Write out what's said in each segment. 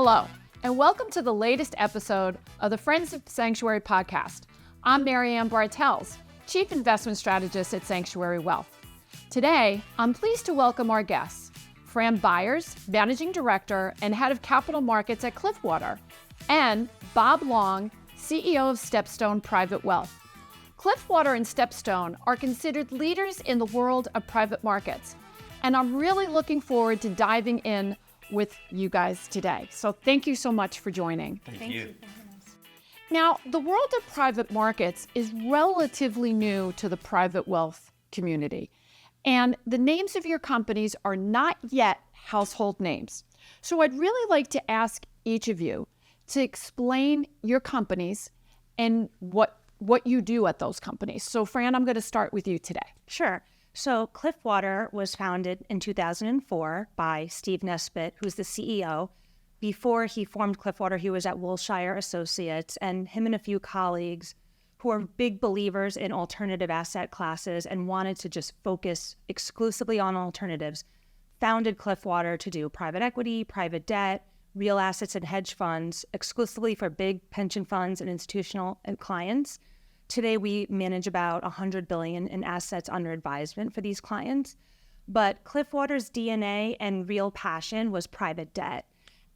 Hello, and welcome to the latest episode of the Friends of Sanctuary podcast. I'm Marianne Bartels, Chief Investment Strategist at Sanctuary Wealth. Today, I'm pleased to welcome our guests, Fran Byers, Managing Director and Head of Capital Markets at Cliffwater, and Bob Long, CEO of StepStone Private Wealth. Cliffwater and StepStone are considered leaders in the world of private markets, and I'm really looking forward to diving in with you guys today. So thank you so much for joining. Thank you. Now, the world of private markets is relatively new to the private wealth community, and the names of your companies are not yet household names. So I'd really like to ask each of you to explain your companies and what you do at those companies. So Fran, I'm going to start with you today. Sure. So Cliffwater was founded in 2004 by Steve Nesbitt, who's the CEO. Before he formed Cliffwater, he was at Wilshire Associates, and him and a few colleagues who are big believers in alternative asset classes and wanted to just focus exclusively on alternatives, founded Cliffwater to do private equity, private debt, real assets, and hedge funds exclusively for big pension funds and institutional clients. Today, we manage about $100 billion in assets under advisement for these clients. But Cliffwater's DNA and real passion was private debt.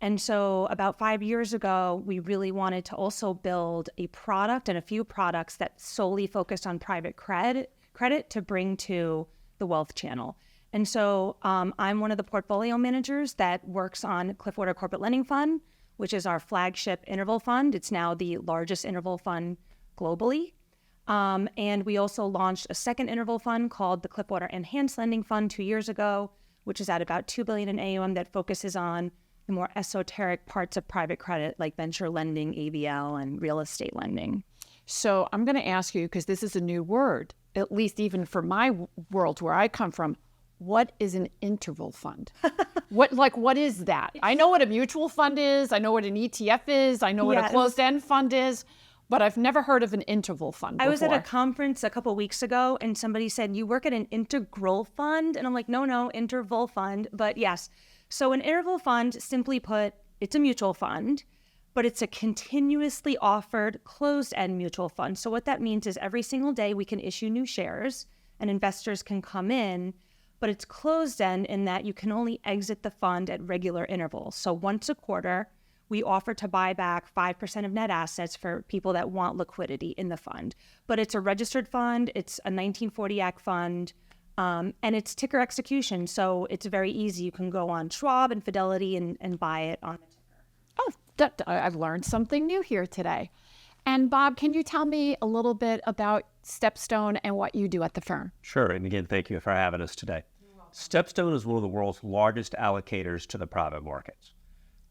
And so about 5 years ago, we really wanted to also build a product and a few products that solely focused on private credit to bring to the wealth channel. And so I'm one of the portfolio managers that works on Cliffwater Corporate Lending Fund, which is our flagship interval fund. It's now the largest interval fund globally. And we also launched a second interval fund called the Cliffwater Enhanced Lending Fund 2 years ago, which is at about $2 billion in AUM that focuses on the more esoteric parts of private credit like venture lending, ABL, and real estate lending. So I'm going to ask you, because this is a new word, at least even for my world where I come from, what is an interval fund? What is that? I know what a mutual fund is. I know what an ETF is. I know what a closed-end fund is. But I've never heard of an interval fund before. I was at a conference a couple weeks ago, and somebody said, you work at an integral fund? And I'm like, no, interval fund. But yes, so an interval fund, simply put, it's a mutual fund, but it's a continuously offered closed-end mutual fund. So what that means is every single day we can issue new shares, and investors can come in, but it's closed-end in that you can only exit the fund at regular intervals. So once a quarter, we offer to buy back 5% of net assets for people that want liquidity in the fund. But it's a registered fund, it's a 1940 Act fund, and it's ticker execution. So it's very easy. You can go on Schwab and Fidelity and buy it on the ticker. I've learned something new here today. And Bob, can you tell me a little bit about StepStone and what you do at the firm? Sure, and again, thank you for having us today. StepStone is one of the world's largest allocators to the private markets.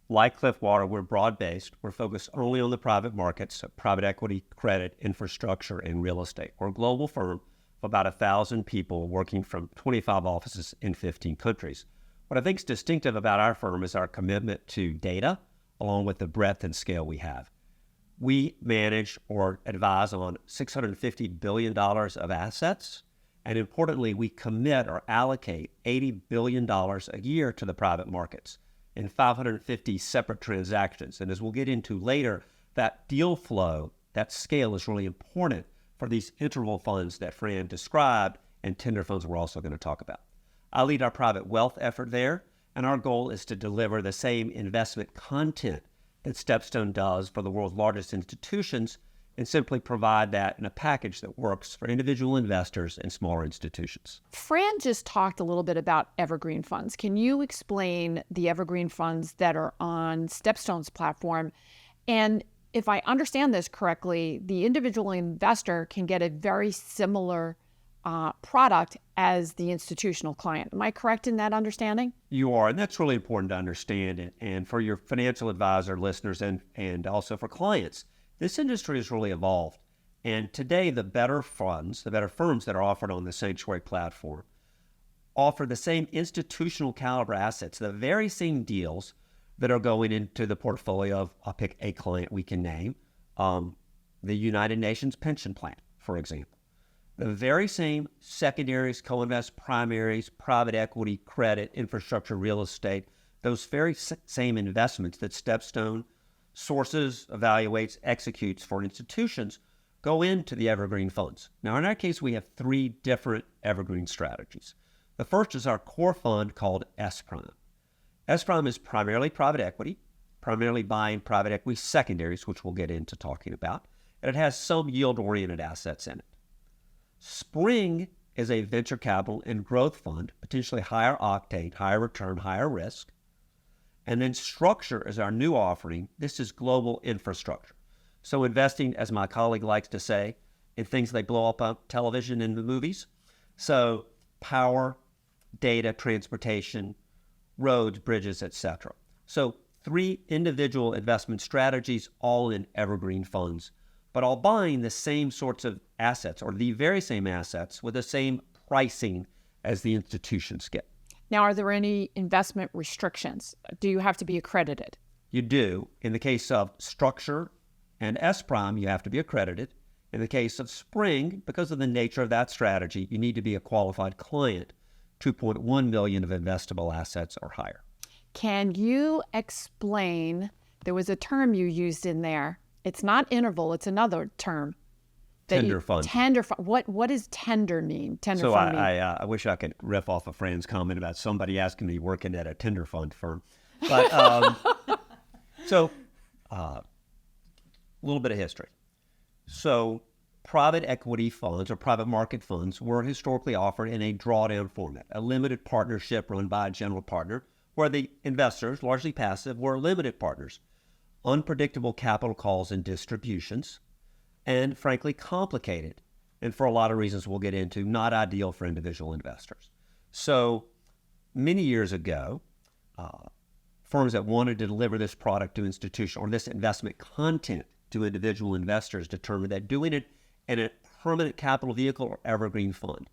Like Cliffwater, we're broad-based. We're focused only on the private markets, so private equity, credit, infrastructure, and real estate. We're a global firm of about 1,000 people working from 25 offices in 15 countries. What I think is distinctive about our firm is our commitment to data, along with the breadth and scale we have. We manage or advise on $650 billion of assets, and importantly, we commit or allocate $80 billion a year to the private markets in 550 separate transactions. And as we'll get into later, that deal flow, that scale is really important for these interval funds that Fran described and tender funds we're also going to talk about. I lead our private wealth effort there, and our goal is to deliver the same investment content that StepStone does for the world's largest institutions and simply provide that in a package that works for individual investors and smaller institutions. Fran just talked a little bit about evergreen funds. Can you explain the evergreen funds that are on StepStone's platform? And if I understand this correctly, the individual investor can get a very similar product as the institutional client. Am I correct in that understanding? You are, and that's really important to understand. And for your financial advisor listeners and also for clients, this industry has really evolved. And today, the better funds, the better firms that are offered on the Sanctuary platform offer the same institutional caliber assets, the very same deals that are going into the portfolio of, I'll pick a client we can name, the United Nations Pension Plan, for example. The very same secondaries, co-invest primaries, private equity, credit, infrastructure, real estate, those very same investments that StepStone sources, evaluates, executes for institutions go into the evergreen funds. Now, in our case, we have 3 different evergreen strategies. The first is our core fund called S-Prime. S-Prime is primarily private equity, primarily buying private equity secondaries, which we'll get into talking about, and it has some yield-oriented assets in it. Spring is a venture capital and growth fund, potentially higher octane, higher return, higher risk. And then Structure is our new offering. This is global infrastructure. So investing, as my colleague likes to say, in things they blow up on television and the movies. So power, data, transportation, roads, bridges, etc. So 3 individual investment strategies, all in evergreen funds, but all buying the same sorts of assets or the very same assets with the same pricing as the institutions get. Now, are there any investment restrictions? Do you have to be accredited? You do. In the case of Structure and S-Prime, you have to be accredited. In the case of Spring, because of the nature of that strategy, you need to be a qualified client, 2.1 million of investable assets or higher. Can you explain, there was a term you used in there. It's not interval, it's another term. Tender fund. Tender fund. What does tender mean? Tender so fund mean? I wish I could riff off a Fran's comment about somebody asking me working at a tender fund firm. But a little bit of history. So private equity funds or private market funds were historically offered in a drawdown format, a limited partnership run by a general partner, where the investors, largely passive, were limited partners. Unpredictable capital calls and distributions, and frankly complicated, and for a lot of reasons we'll get into, not ideal for individual investors. So many years ago, firms that wanted to deliver this product to institutional or this investment content to individual investors determined that doing it in a permanent capital vehicle or evergreen fund,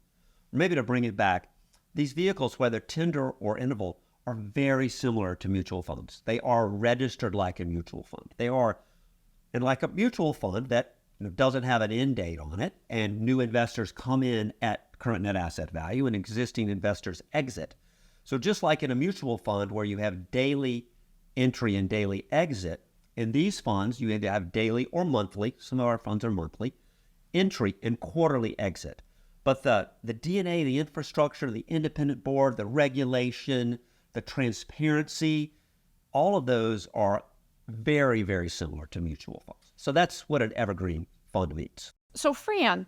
or maybe to bring it back, these vehicles, whether tender or interval, are very similar to mutual funds. They are registered like a mutual fund. They are, and like a mutual fund that doesn't have an end date on it, and new investors come in at current net asset value and existing investors exit. So just like in a mutual fund where you have daily entry and daily exit, in these funds you either have daily or monthly, some of our funds are monthly, entry and quarterly exit. But the DNA, the infrastructure, the independent board, the regulation, the transparency, all of those are very, very similar to mutual funds. So that's what an evergreen fund means. So Fran,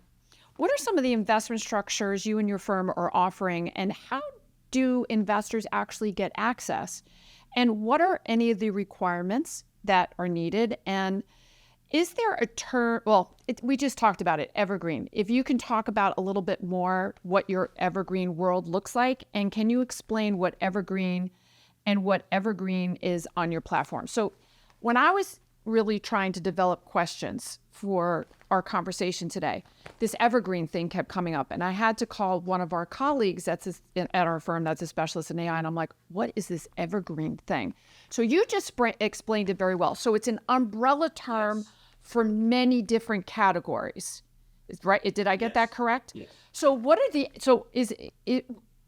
what are some of the investment structures you and your firm are offering, and how do investors actually get access? And what are any of the requirements that are needed? And is there a term, we just talked about it, evergreen. If you can talk about a little bit more what your evergreen world looks like, and can you explain what evergreen is on your platform? So when I was really trying to develop questions for our conversation today, this evergreen thing kept coming up, and I had to call one of our colleagues at our firm that's a specialist in AI, and I'm like, what is this evergreen thing? So you just explained it very well. So it's an umbrella term. Yes. For many different categories, right? Did I get that correct? Yes. So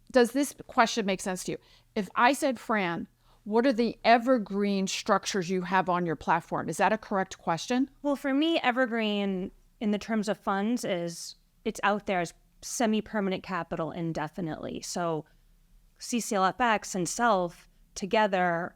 does this question make sense to you? If I said, Fran, what are the evergreen structures you have on your platform? Is that a correct question? Well, for me, evergreen in the terms of funds is it's out there as semi-permanent capital indefinitely. So CCLFX and SELF together,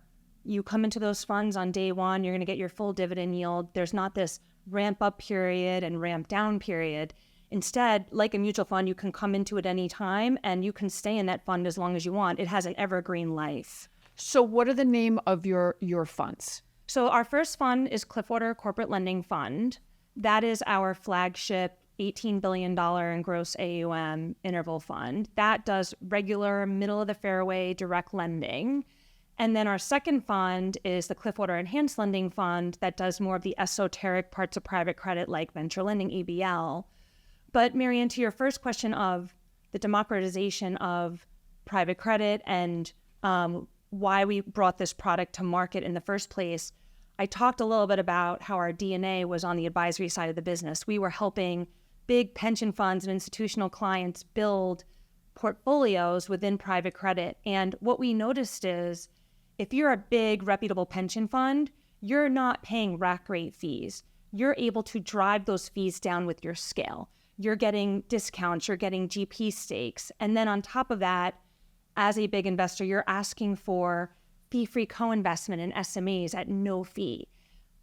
you come into those funds on day one, you're going to get your full dividend yield. There's not this ramp up period and ramp down period. Instead, like a mutual fund, you can come into it any time and you can stay in that fund as long as you want. It has an evergreen life. So what are the name of your funds? So our first fund is Cliffwater Corporate Lending Fund. That is our flagship $18 billion in gross AUM interval fund. That does regular middle of the fairway direct lending. And then our second fund is the Cliffwater Enhanced Lending Fund that does more of the esoteric parts of private credit like venture lending, ABL. But Marianne, to your first question of the democratization of private credit and why we brought this product to market in the first place, I talked a little bit about how our DNA was on the advisory side of the business. We were helping big pension funds and institutional clients build portfolios within private credit. And what we noticed is if you're a big reputable pension fund, you're not paying rack rate fees. You're able to drive those fees down with your scale. You're getting discounts, you're getting GP stakes. And then on top of that, as a big investor, you're asking for fee-free co-investment in SMAs at no fee.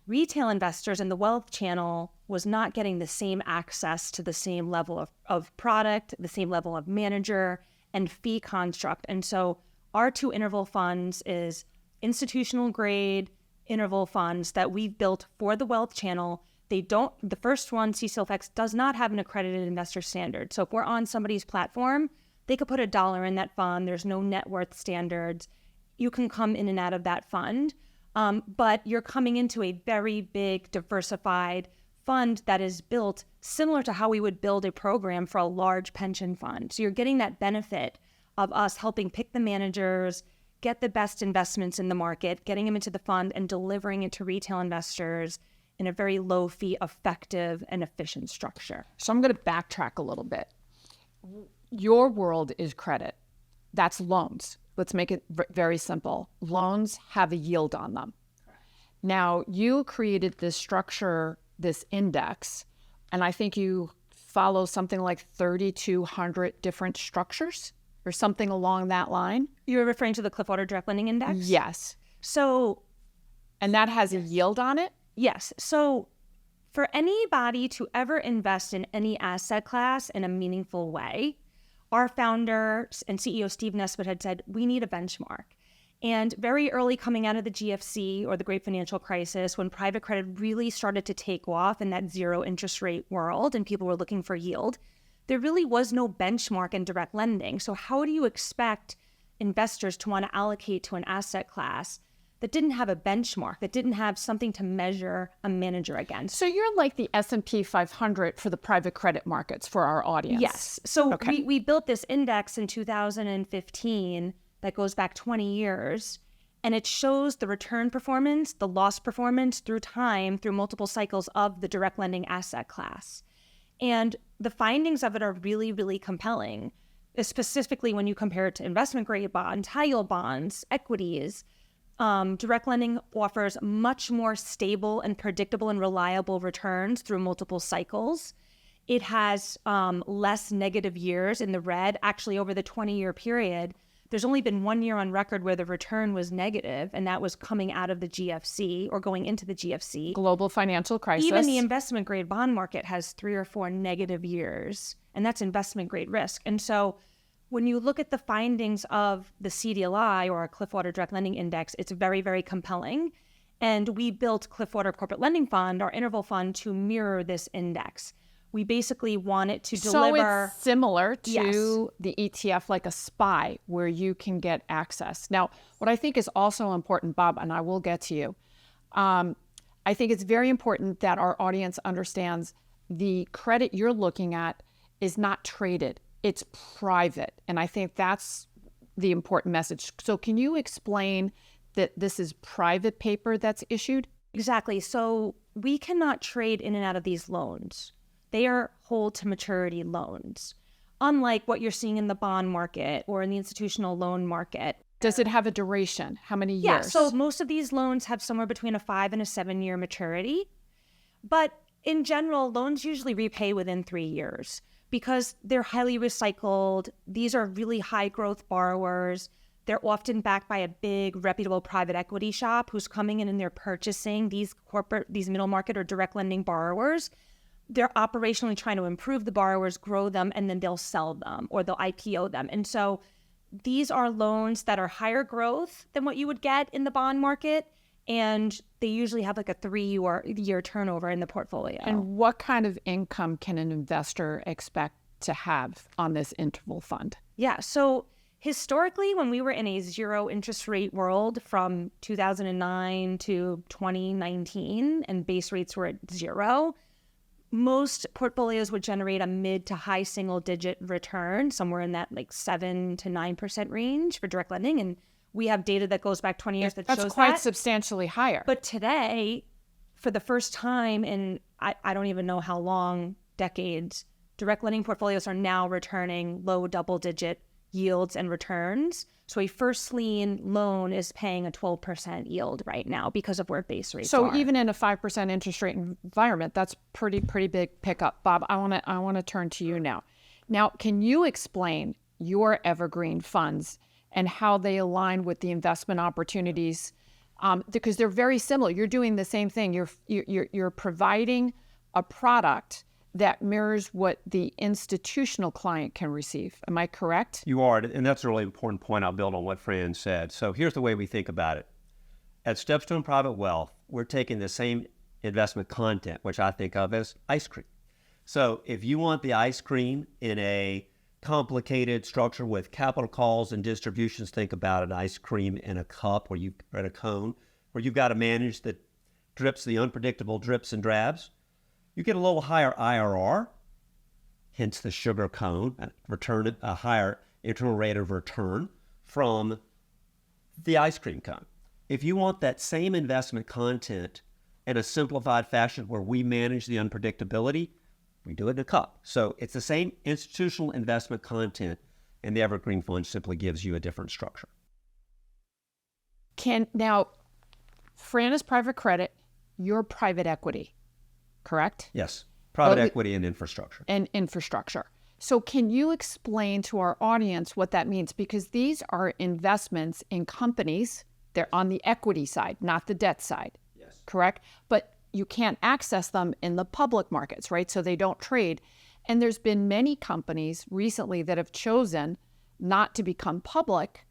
Retail investors in the wealth channel was not getting the same access to the same level of product, the same level of manager and fee construct. And so our two interval funds is institutional grade interval funds that we've built for the wealth channel. The first one, CCLFX, does not have an accredited investor standard. So if we're on somebody's platform, they could put $1 in that fund. There's no net worth standards. You can come in and out of that fund. But you're coming into a very big, diversified fund that is built similar to how we would build a program for a large pension fund. So you're getting that benefit of us helping pick the managers, get the best investments in the market, getting them into the fund, and delivering it to retail investors in a very low fee, effective, and efficient structure. So I'm going to backtrack a little bit. Your world is credit. That's loans. Let's make it very simple. Loans have a yield on them. Correct. Now, you created this structure, this index, and I think you follow something like 3,200 different structures or something along that line. You're referring to the Cliffwater Direct Lending Index? Yes. So, and that has a yield on it? Yes. So for anybody to ever invest in any asset class in a meaningful way, our founder and CEO, Steve Nesbitt, had said, we need a benchmark. And very early coming out of the GFC or the Great Financial Crisis, when private credit really started to take off in that zero interest rate world and people were looking for yield, there really was no benchmark in direct lending. So how do you expect investors to want to allocate to an asset class that didn't have a benchmark, that didn't have something to measure a manager against? So you're like the S&P 500 for the private credit markets for our audience. Yes. So okay. we built this index in 2015 that goes back 20 years, and it shows the return performance, the loss performance through time, through multiple cycles of the direct lending asset class. And the findings of it are really, really compelling, specifically when you compare it to investment grade bonds, high yield bonds, equities. Direct lending offers much more stable and predictable and reliable returns through multiple cycles. It has less negative years in the red. Actually, over the 20-year period, there's only been 1 year on record where the return was negative, and that was coming out of the GFC or going into the GFC. Global financial crisis. Even the investment grade bond market has 3 or 4 negative years, and that's investment grade risk. And so when you look at the findings of the CDLI or our Cliffwater Direct Lending Index, it's very, very compelling. And we built Cliffwater Corporate Lending Fund, our interval fund, to mirror this index. We basically want it to deliver. So it's similar to the ETF, like a SPY, where you can get access. Now, what I think is also important, Bob, and I will get to you, I think it's very important that our audience understands the credit you're looking at is not traded. It's private. And I think that's the important message. So can you explain that this is private paper that's issued? Exactly. So we cannot trade in and out of these loans. They are hold to maturity loans, unlike what you're seeing in the bond market or in the institutional loan market. Does it have a duration? How many years? Yeah, so most of these loans have somewhere between a 5 and a 7 year maturity. But in general, loans usually repay within 3 years because they're highly recycled. These are really high growth borrowers. They're often backed by a big reputable private equity shop who's coming in and they're purchasing these middle market or direct lending borrowers. They're operationally trying to improve the borrowers, grow them, and then they'll sell them or they'll IPO them. And so these are loans that are higher growth than what you would get in the bond market. And they usually have like a 3-year turnover in the portfolio. And what kind of income can an investor expect to have on this interval fund? Yeah. So historically, when we were in a zero interest rate world from 2009 to 2019 and base rates were at zero, most portfolios would generate a mid to high single digit return, somewhere in that like 7 to 9% range for direct lending. And we have data that goes back 20 years that shows that. That's quite substantially higher. But today, for the first time in, I don't even know how long, decades, direct lending portfolios are now returning low double digit yields and returns. So a first lien loan is paying a 12% yield right now because of where base rates are. So even in a 5% interest rate environment, that's pretty big pickup. Bob, I want to turn to you now. Now, can you explain your evergreen funds and how they align with the investment opportunities? Because they're very similar. You're doing the same thing. You're providing a product that mirrors what the institutional client can receive. Am I correct? You are, and that's a really important point. I'll build on what Fran said. So here's the way we think about it. At StepStone Private Wealth, we're taking the same investment content, which I think of as ice cream. So if you want the ice cream in a complicated structure with capital calls and distributions, think about an ice cream in a cup or in a cone, where you've got to manage the drips, the unpredictable drips and drabs. You get a little higher IRR, hence the sugar cone, return a higher internal rate of return from the ice cream cone. If you want that same investment content in a simplified fashion where we manage the unpredictability, we do it in a cup. So it's the same institutional investment content, and the Evergreen Fund simply gives you a different structure. Now, Fran is private credit, you're private equity, correct? Yes, private equity and infrastructure. And infrastructure. So can you explain to our audience what that means? Because these are investments in companies. They're on the equity side, not the debt side. Yes. Correct? But you can't access them in the public markets, right? So they don't trade. And there's been many companies recently that have chosen not to become public,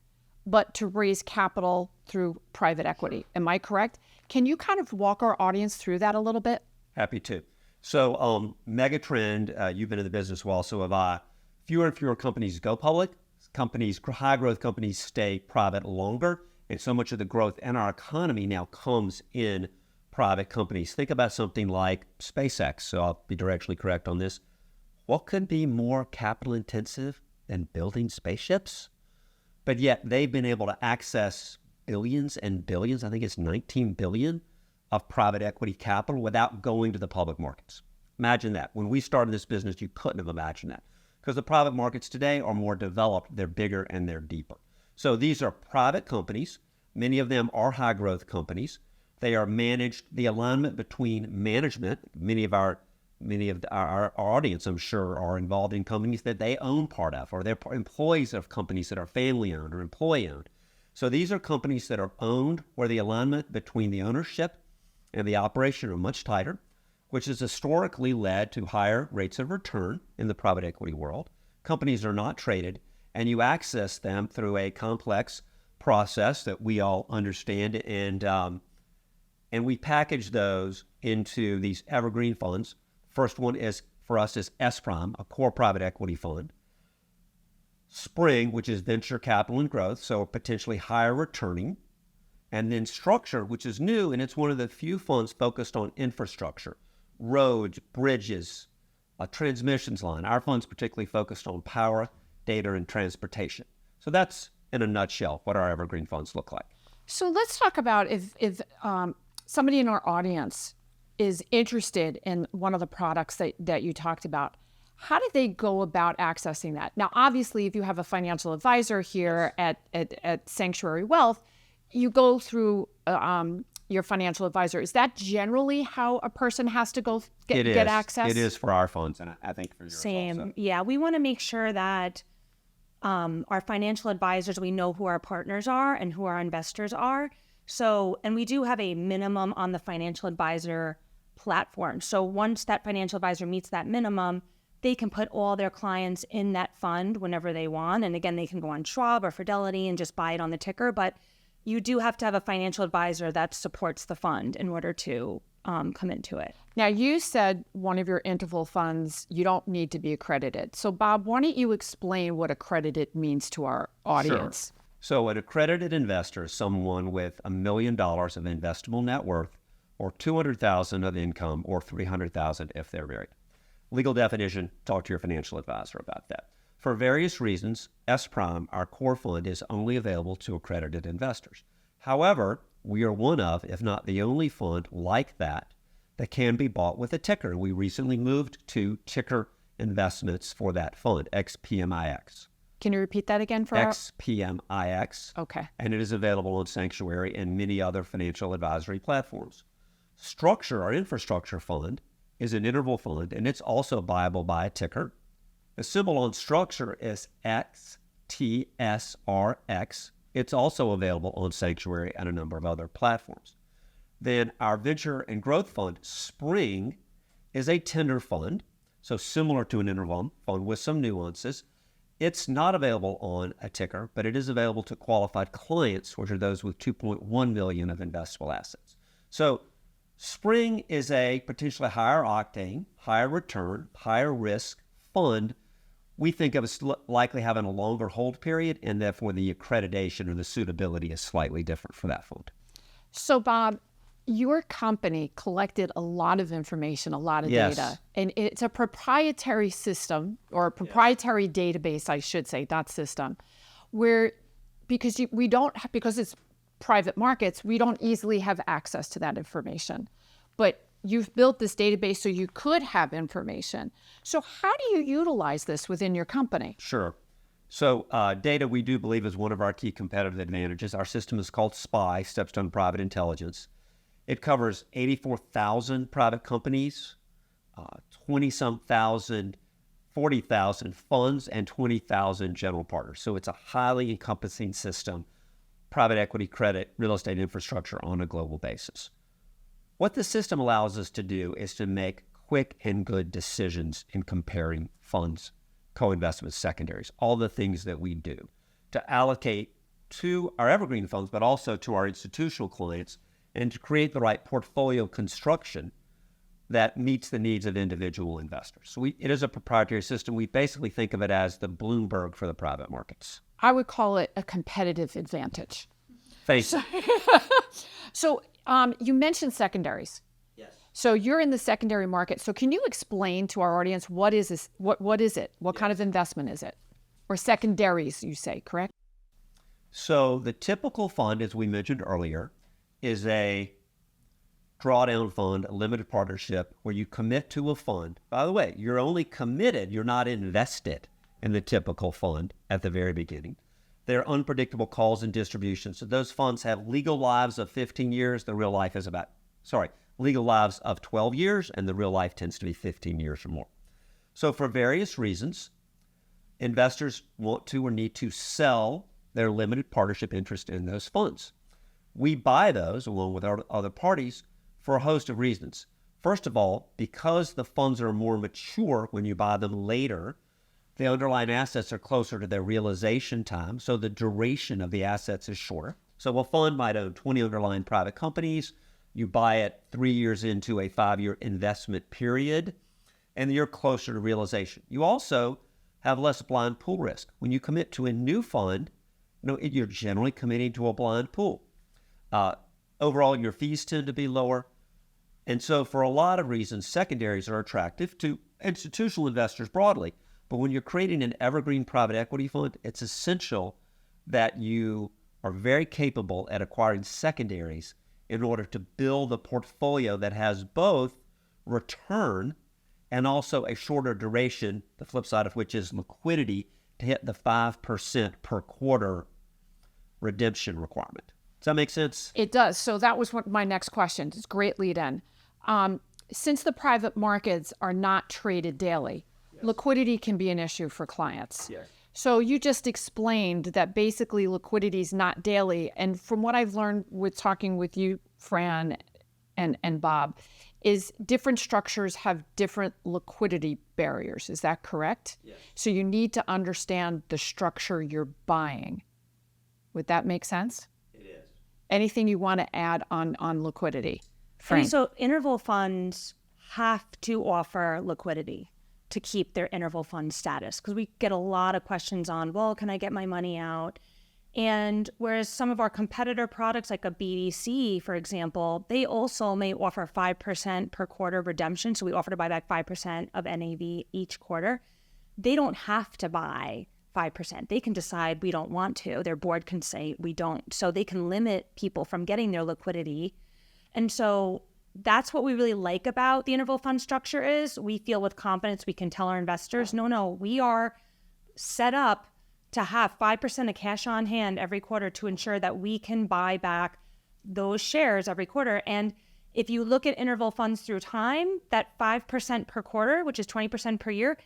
but to raise capital through private equity. Am I correct? Can you kind of walk our audience through that a little bit? Happy to. So megatrend, you've been in the business well, so have I. Fewer and fewer companies go public. High growth companies stay private longer. And so much of the growth in our economy now comes in private companies. Think about something like SpaceX. So I'll be directly correct on this. What could be more capital intensive than building spaceships? But yet they've been able to access billions and billions, I think it's 19 billion of private equity capital without going to the public markets. Imagine that. When we started this business, you couldn't have imagined that, because the private markets today are more developed, they're bigger, and they're deeper. So these are private companies. Many of them are high growth companies. They are managed, the alignment between management, many of our audience, I'm sure, are involved in companies that they own part of, or they're employees of companies that are family owned or employee owned. So these are companies that are owned where the alignment between the ownership and the operation are much tighter, which has historically led to higher rates of return in the private equity world. Companies are not traded, and you access them through a complex process that we all understand, and we package those into these evergreen funds. First one is, for us, is S-Prime, a core private equity fund. Spring, which is venture capital and growth, so potentially higher returning. And then Structure, which is new, and it's one of the few funds focused on infrastructure, roads, bridges, a transmissions line. Our fund's particularly focused on power, data, and transportation. So that's, in a nutshell, what our evergreen funds look like. So let's talk about if somebody in our audience is interested in one of the products that you talked about. How do they go about accessing that? Now, obviously, if you have a financial advisor here at Sanctuary Wealth, you go through your financial advisor. Is that generally how a person has to go get access? It is for our funds, and I think for yours Same. also. Yeah, we want to make sure that our financial advisors, we know who our partners are and who our investors are. So, and we do have a minimum on the financial advisor platform. So once that financial advisor meets that minimum, they can put all their clients in that fund whenever they want. And again, they can go on Schwab or Fidelity and just buy it on the ticker. But you do have to have a financial advisor that supports the fund in order to come into it. Now, you said one of your interval funds, you don't need to be accredited. So, Bob, why don't you explain what accredited means to our audience? Sure. So an accredited investor is someone with $1 million of investable net worth, or $200,000 of income, or $300,000 if they're married. Legal definition, talk to your financial advisor about that. For various reasons, S-Prime, our core fund, is only available to accredited investors. However, we are one of, if not the only fund like that can be bought with a ticker. We recently moved to ticker investments for that fund, XPMIX. Can you repeat that again for XPMIX. Okay. And it is available on Sanctuary and many other financial advisory platforms. Structure, our infrastructure fund, is an interval fund, and it's also buyable by a ticker. The symbol on Structure is XTSRX. It's also available on Sanctuary and a number of other platforms. Then our venture and growth fund, Spring, is a tender fund, so similar to an interval fund with some nuances. It's not available on a ticker, but it is available to qualified clients, which are those with 2.1 million of investable assets. So Spring is a potentially higher octane, higher return, higher risk fund. We think of as likely having a longer hold period, and therefore the accreditation or the suitability is slightly different for that fund. So, Bob, your company collected a lot of information, a lot of data, and it's a proprietary system or a proprietary database, I should say, not system, where because it's private markets, we don't easily have access to that information. But you've built this database so you could have information. So how do you utilize this within your company? Sure. So data, we do believe, is one of our key competitive advantages. Our system is called SPY, StepStone Private Intelligence. It covers 84,000 private companies, 20-some thousand, 40,000 funds, and 20,000 general partners. So it's a highly encompassing system, private equity, credit, real estate infrastructure on a global basis. What the system allows us to do is to make quick and good decisions in comparing funds, co-investments, secondaries, all the things that we do to allocate to our evergreen funds, but also to our institutional clients, and to create the right portfolio construction that meets the needs of individual investors. So it is a proprietary system. We basically think of it as the Bloomberg for the private markets. I would call it a competitive advantage. Thank you. So you mentioned secondaries. Yes. So you're in the secondary market. So can you explain to our audience what is this? What is it? What kind of investment is it? Or secondaries, you say, correct? So the typical fund, as we mentioned earlier, is a drawdown fund, a limited partnership, where you commit to a fund. By the way, you're only committed, you're not invested in the typical fund at the very beginning. They're unpredictable calls and distributions. So those funds have legal lives of 15 years. The real life is legal lives of 12 years, and the real life tends to be 15 years or more. So for various reasons, investors want to or need to sell their limited partnership interest in those funds. We buy those, along with our other parties, for a host of reasons. First of all, because the funds are more mature when you buy them later, the underlying assets are closer to their realization time, so the duration of the assets is shorter. So a fund might own 20 underlying private companies. You buy it 3 years into a 5-year investment period, and you're closer to realization. You also have less blind pool risk. When you commit to a new fund, you're generally committing to a blind pool. Overall, your fees tend to be lower. And so for a lot of reasons, secondaries are attractive to institutional investors broadly. But when you're creating an evergreen private equity fund, it's essential that you are very capable at acquiring secondaries in order to build a portfolio that has both return and also a shorter duration, the flip side of which is liquidity, to hit the 5% per quarter redemption requirement. Does that make sense? It does. So that was my next question. It's a great lead in. Since the private markets are not traded daily, liquidity can be an issue for clients. Yes. So you just explained that basically liquidity is not daily. And from what I've learned with talking with you, Fran and Bob, is different structures have different liquidity barriers. Is that correct? Yes. So you need to understand the structure you're buying. Would that make sense? It is. Anything you want to add on liquidity? Fran? So interval funds have to offer liquidity to keep their interval fund status, because we get a lot of questions on, well, can I get my money out? And whereas some of our competitor products, like a BDC, for example, they also may offer 5% per quarter redemption. So we offer to buy back 5% of NAV each quarter. They don't have to buy 5%. They can decide we don't want to. Their board can say we don't. So they can limit people from getting their liquidity. And so that's what we really like about the interval fund structure is we feel with confidence we can tell our investors, no, we are set up to have 5% of cash on hand every quarter to ensure that we can buy back those shares every quarter. And if you look at interval funds through time, that 5% per quarter, which is 20% per year,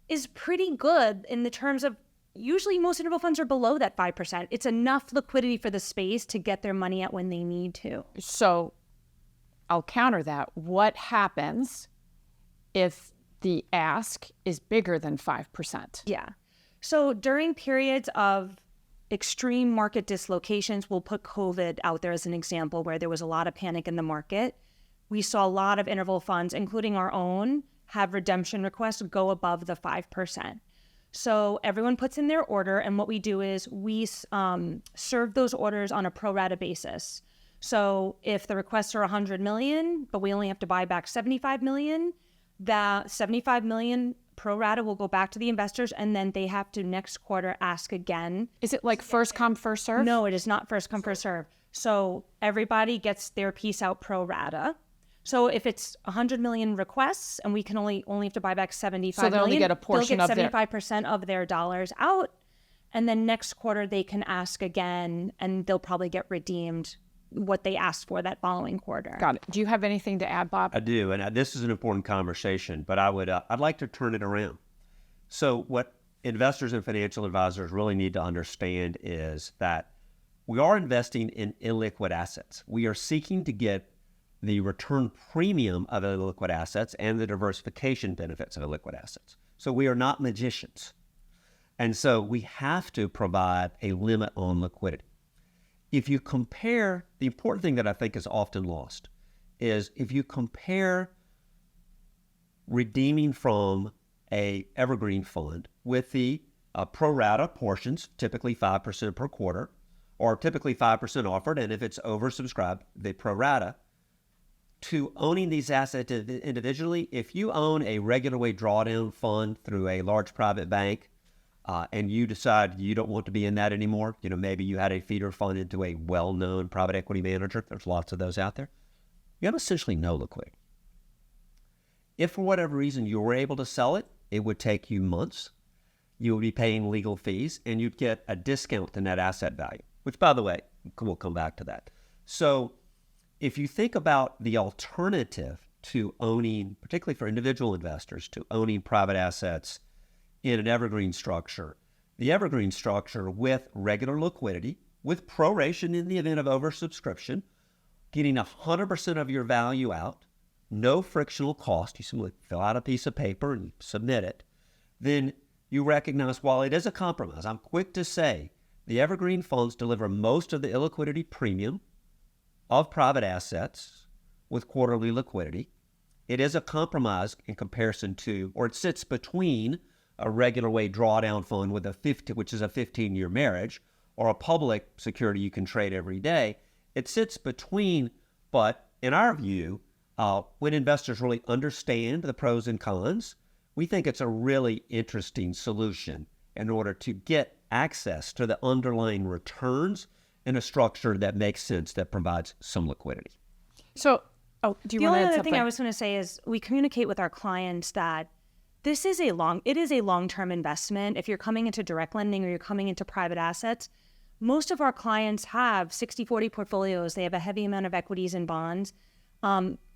is pretty good in the terms of usually most interval funds are below that 5%. It's enough liquidity for the space to get their money out when they need to. So I'll counter that. What happens if the ask is bigger than 5%? Yeah. So during periods of extreme market dislocations, we'll put COVID out there as an example where there was a lot of panic in the market. We saw a lot of interval funds, including our own, have redemption requests go above the 5%. So everyone puts in their order, and what we do is we serve those orders on a pro rata basis. So if the requests are 100 million, but we only have to buy back 75 million, that 75 million pro rata will go back to the investors, and then they have to next quarter ask again. Is it like first come, first serve? No, it is not first come, first serve. So everybody gets their piece out pro rata. So if it's 100 million requests and we can only have to buy back 75 million, so they only get a portion they'll of get 75% of their dollars out. And then next quarter they can ask again, and they'll probably get redeemed what they asked for that following quarter. Got it. Do you have anything to add, Bob? I do, and this is an important conversation, but I'd like to turn it around. So what investors and financial advisors really need to understand is that we are investing in illiquid assets. We are seeking to get the return premium of illiquid assets and the diversification benefits of illiquid assets. So we are not magicians. And so we have to provide a limit on liquidity. If you compare, the important thing that I think is often lost is if you compare redeeming from a evergreen fund with the pro rata portions, typically 5% per quarter, or typically 5% offered, and if it's oversubscribed, the pro rata, to owning these assets individually, if you own a regular way drawdown fund through a large private bank, and you decide you don't want to be in that anymore, maybe you had a feeder fund into a well-known private equity manager, there's lots of those out there, you have essentially no liquidity. If for whatever reason you were able to sell it, it would take you months, you would be paying legal fees, and you'd get a discount to net asset value, which, by the way, we'll come back to that. So if you think about the alternative to owning, particularly for individual investors, to owning private assets in an evergreen structure, the evergreen structure with regular liquidity, with proration in the event of oversubscription, getting 100% of your value out, no frictional cost, you simply fill out a piece of paper and submit it, then you recognize while it is a compromise, I'm quick to say the evergreen funds deliver most of the illiquidity premium of private assets with quarterly liquidity. It is a compromise in comparison to, or it sits between a regular way drawdown fund with which is a 15-year marriage, or a public security you can trade every day. It sits between, but in our view, when investors really understand the pros and cons, we think it's a really interesting solution in order to get access to the underlying returns in a structure that makes sense, that provides some liquidity. So, do you want to add something? The only other thing I was going to say is we communicate with our clients that it is a long-term investment. If you're coming into direct lending or you're coming into private assets, most of our clients have 60-40 portfolios. They have a heavy amount of equities and bonds.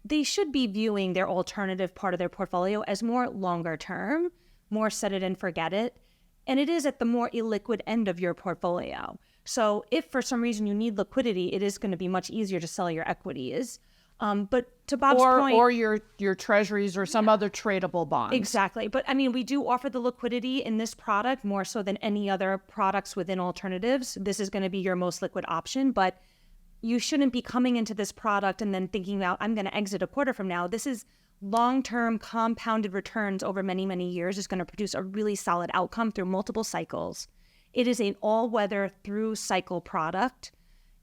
They should be viewing their alternative part of their portfolio as more longer term, more set it and forget it. And it is at the more illiquid end of your portfolio. So if for some reason you need liquidity, it is going to be much easier to sell your equities. But to Bob's point, or your treasuries or some other tradable bonds. Exactly. But I mean, we do offer the liquidity in this product more so than any other products within alternatives. This is going to be your most liquid option, but you shouldn't be coming into this product and then thinking about, I'm going to exit a quarter from now. This is long-term compounded returns over many, many years. Is going to produce a really solid outcome through multiple cycles. It is an all-weather through cycle product.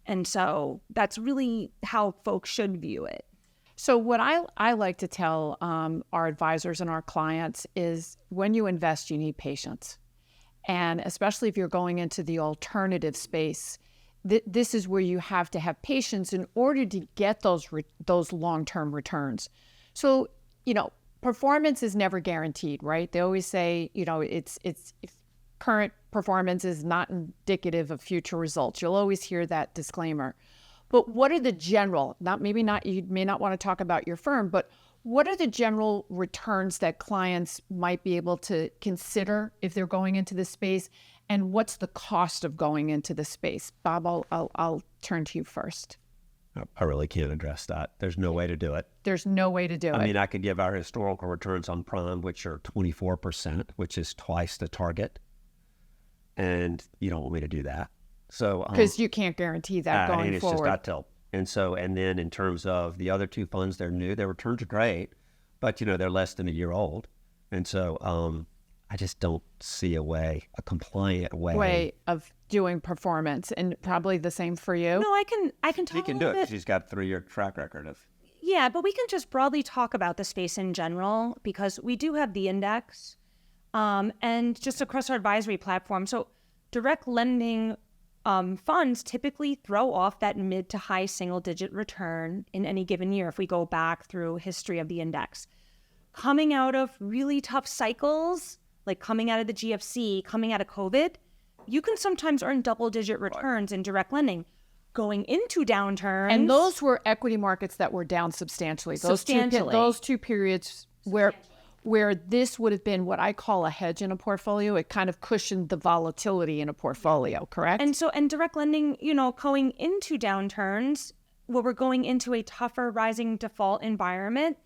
And so that's really how folks should view it. So what I like to tell our advisors and our clients is when you invest, you need patience. And especially if you're going into the alternative space, this is where you have to have patience in order to get those long-term returns. So, performance is never guaranteed, right? They always say, it's current performance is not indicative of future results. You'll always hear that disclaimer. But what are the general, you may not want to talk about your firm, but what are the general returns that clients might be able to consider if they're going into this space? And what's the cost of going into the space? Bob, I'll turn to you first. I really can't address that. There's no way to do it. There's no way to do it. I mean, I could give our historical returns on prime, which are 24%, which is twice the target. And you don't want me to do that. So because you can't guarantee that going and it's forward. Just not till. And then in terms of the other two funds, they're new. Their returns are great, but they're less than a year old. And so I just don't see a compliant way of doing performance, and probably the same for you. No, I can talk. He can do it because he's got a 3-year track record of. Yeah, but we can just broadly talk about the space in general because we do have the index, and just across our advisory platform. So direct lending funds typically throw off that mid to high single-digit return in any given year if we go back through history of the index. Coming out of really tough cycles, like coming out of the GFC, coming out of COVID, you can sometimes earn double-digit returns in direct lending. Going into downturns... And those were equity markets that were down substantially. Those two periods where this would have been what I call a hedge in a portfolio. It kind of cushioned the volatility in a portfolio, correct? And direct lending, going into downturns, where we're going into a tougher rising default environment,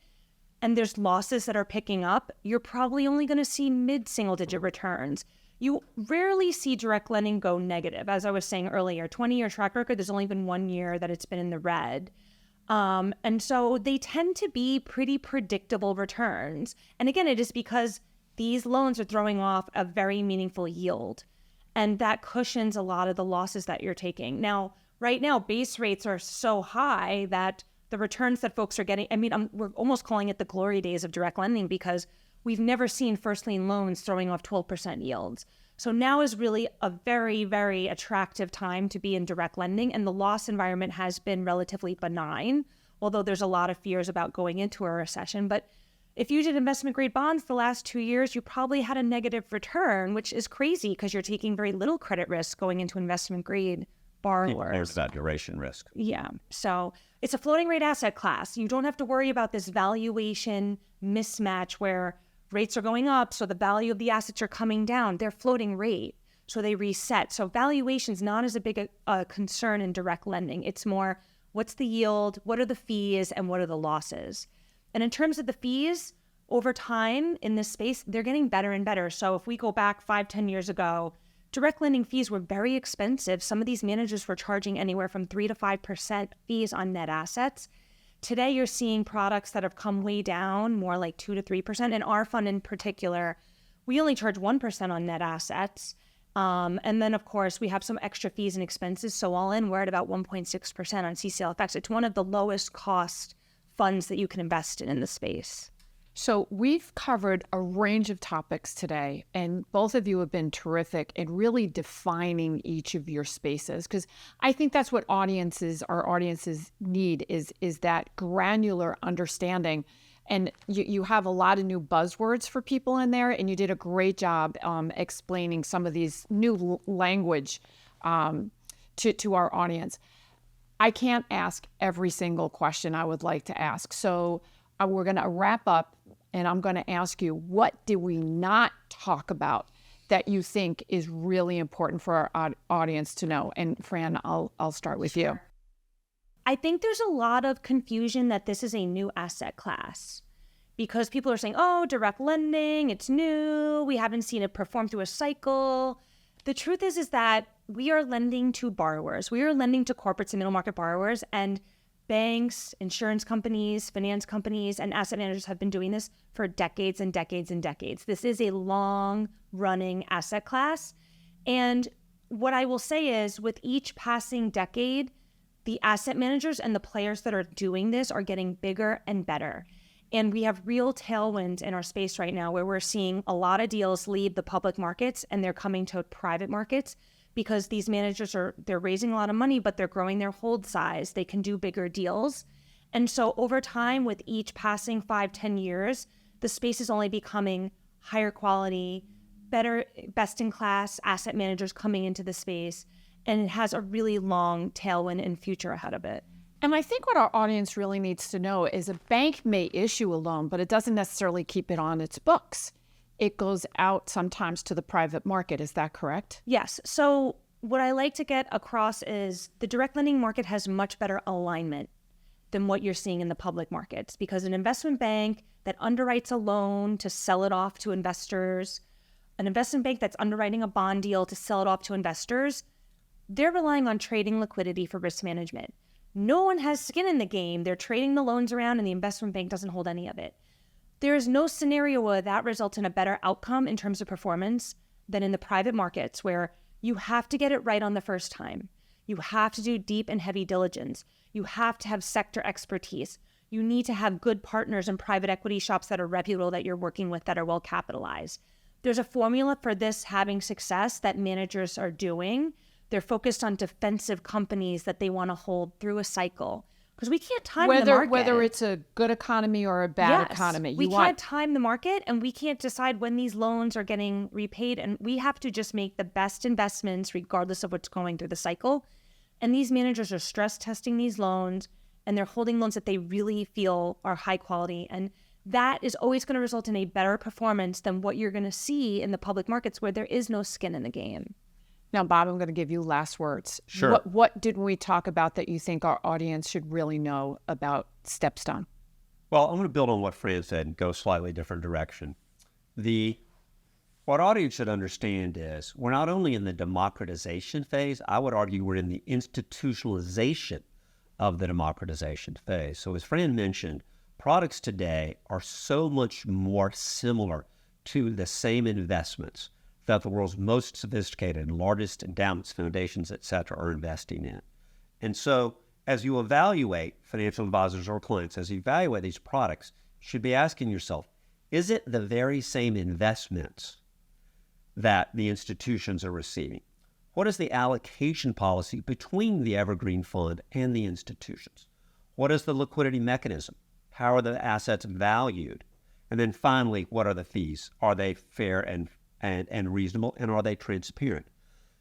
and there's losses that are picking up, you're probably only going to see mid-single-digit returns. You rarely see direct lending go negative. As I was saying earlier, 20-year track record, there's only been 1 year that it's been in the red. And so they tend to be pretty predictable returns. And again, it is because these loans are throwing off a very meaningful yield. And that cushions a lot of the losses that you're taking. Now, right now, base rates are so high that the returns that folks are getting, we're almost calling it the glory days of direct lending because we've never seen first lien loans throwing off 12% yields. So now is really a very, very attractive time to be in direct lending, and the loss environment has been relatively benign, although there's a lot of fears about going into a recession. But if you did investment grade bonds the last 2 years, you probably had a negative return, which is crazy because you're taking very little credit risk going into investment grade borrowers. There's that duration risk. Yeah. So it's a floating rate asset class. You don't have to worry about this valuation mismatch where rates are going up, so the value of the assets are coming down. They're floating rate, so they reset. So valuation's not as a big a concern in direct lending. It's more, what's the yield, what are the fees, and what are the losses? And in terms of the fees, over time in this space, they're getting better and better. So if we go back 5-10 years ago, direct lending fees were very expensive. Some of these managers were charging anywhere from 3 to 5% fees on net assets. Today, you're seeing products that have come way down, more like 2 to 3%. And our fund in particular, we only charge 1% on net assets. And then, of course, we have some extra fees and expenses. So all in, we're at about 1.6% on CCLFX. It's one of the lowest cost funds that you can invest in the space. So we've covered a range of topics today, and both of you have been terrific in really defining each of your spaces, because I think that's what our audiences need is that granular understanding. And you have a lot of new buzzwords for people in there, and you did a great job explaining some of these new language to our audience. I can't ask every single question I would like to ask, so we're going to wrap up. And I'm going to ask you, what did we not talk about that you think is really important for our audience to know? And Fran, I'll start with you. I think there's a lot of confusion that this is a new asset class because people are saying, oh, direct lending, it's new. We haven't seen it perform through a cycle. The truth is that we are lending to borrowers. We are lending to corporates and middle market borrowers, and banks, insurance companies, finance companies, and asset managers have been doing this for decades and decades and decades. This is a long-running asset class. And what I will say is, with each passing decade, the asset managers and the players that are doing this are getting bigger and better. And we have real tailwinds in our space right now where we're seeing a lot of deals leave the public markets and they're coming to private markets, because these managers they're raising a lot of money, but they're growing their hold size. They can do bigger deals. And so over time, with each passing 5-10 years, the space is only becoming higher quality, better, best-in-class asset managers coming into the space, and it has a really long tailwind and future ahead of it. And I think what our audience really needs to know is a bank may issue a loan, but it doesn't necessarily keep it on its books. It goes out sometimes to the private market. Is that correct? Yes. So what I like to get across is the direct lending market has much better alignment than what you're seeing in the public markets, because an investment bank that underwrites a loan to sell it off to investors, an investment bank that's underwriting a bond deal to sell it off to investors, they're relying on trading liquidity for risk management. No one has skin in the game. They're trading the loans around and the investment bank doesn't hold any of it. There is no scenario where that results in a better outcome in terms of performance than in the private markets, where you have to get it right on the first time. You have to do deep and heavy diligence. You have to have sector expertise. You need to have good partners in private equity shops that are reputable, that you're working with, that are well capitalized. There's a formula for this having success that managers are doing. They're focused on defensive companies that they want to hold through a cycle, because we can't time the market. Whether it's a good economy or a bad economy. We can't time the market, and we can't decide when these loans are getting repaid. And we have to just make the best investments regardless of what's going through the cycle. And these managers are stress testing these loans, and they're holding loans that they really feel are high quality. And that is always going to result in a better performance than what you're going to see in the public markets, where there is no skin in the game. Now, Bob, I'm going to give you last words. Sure. What did we talk about that you think our audience should really know about StepStone? Well, I'm going to build on what Fran said and go a slightly different direction. What audience should understand is we're not only in the democratization phase, I would argue we're in the institutionalization of the democratization phase. So as Fran mentioned, products today are so much more similar to the same investments that the world's most sophisticated and largest endowments, foundations, et cetera, are investing in. And so as you evaluate financial advisors or clients, as you evaluate these products, you should be asking yourself, is it the very same investments that the institutions are receiving? What is the allocation policy between the evergreen fund and the institutions? What is the liquidity mechanism? How are the assets valued? And then finally, what are the fees? Are they fair and reasonable, and are they transparent?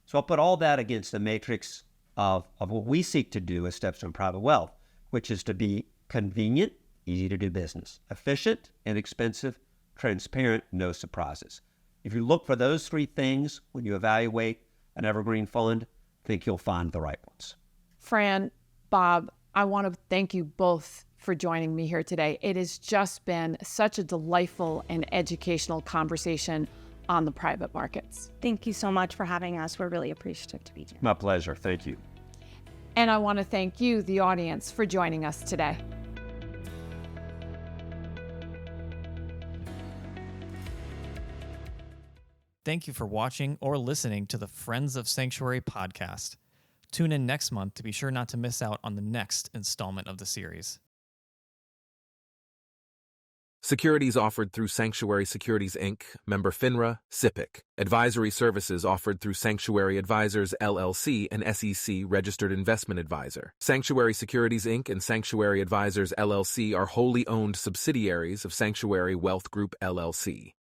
So I'll put all that against the matrix of what we seek to do as StepStone Private Wealth, which is to be convenient, easy to do business, efficient, inexpensive, transparent, no surprises. If you look for those three things when you evaluate an evergreen fund, I think you'll find the right ones. Fran, Bob, I want to thank you both for joining me here today. It has just been such a delightful and educational conversation on the private markets. Thank you so much for having us. We're really appreciative to be here. My pleasure. Thank you. And I want to thank you, the audience, for joining us today. Thank you for watching or listening to the Friends of Sanctuary podcast. Tune in next month to be sure not to miss out on the next installment of the series. Securities offered through Sanctuary Securities, Inc., member FINRA, SIPC. Advisory services offered through Sanctuary Advisors, LLC, an SEC-registered investment advisor. Sanctuary Securities, Inc. and Sanctuary Advisors, LLC are wholly owned subsidiaries of Sanctuary Wealth Group, LLC.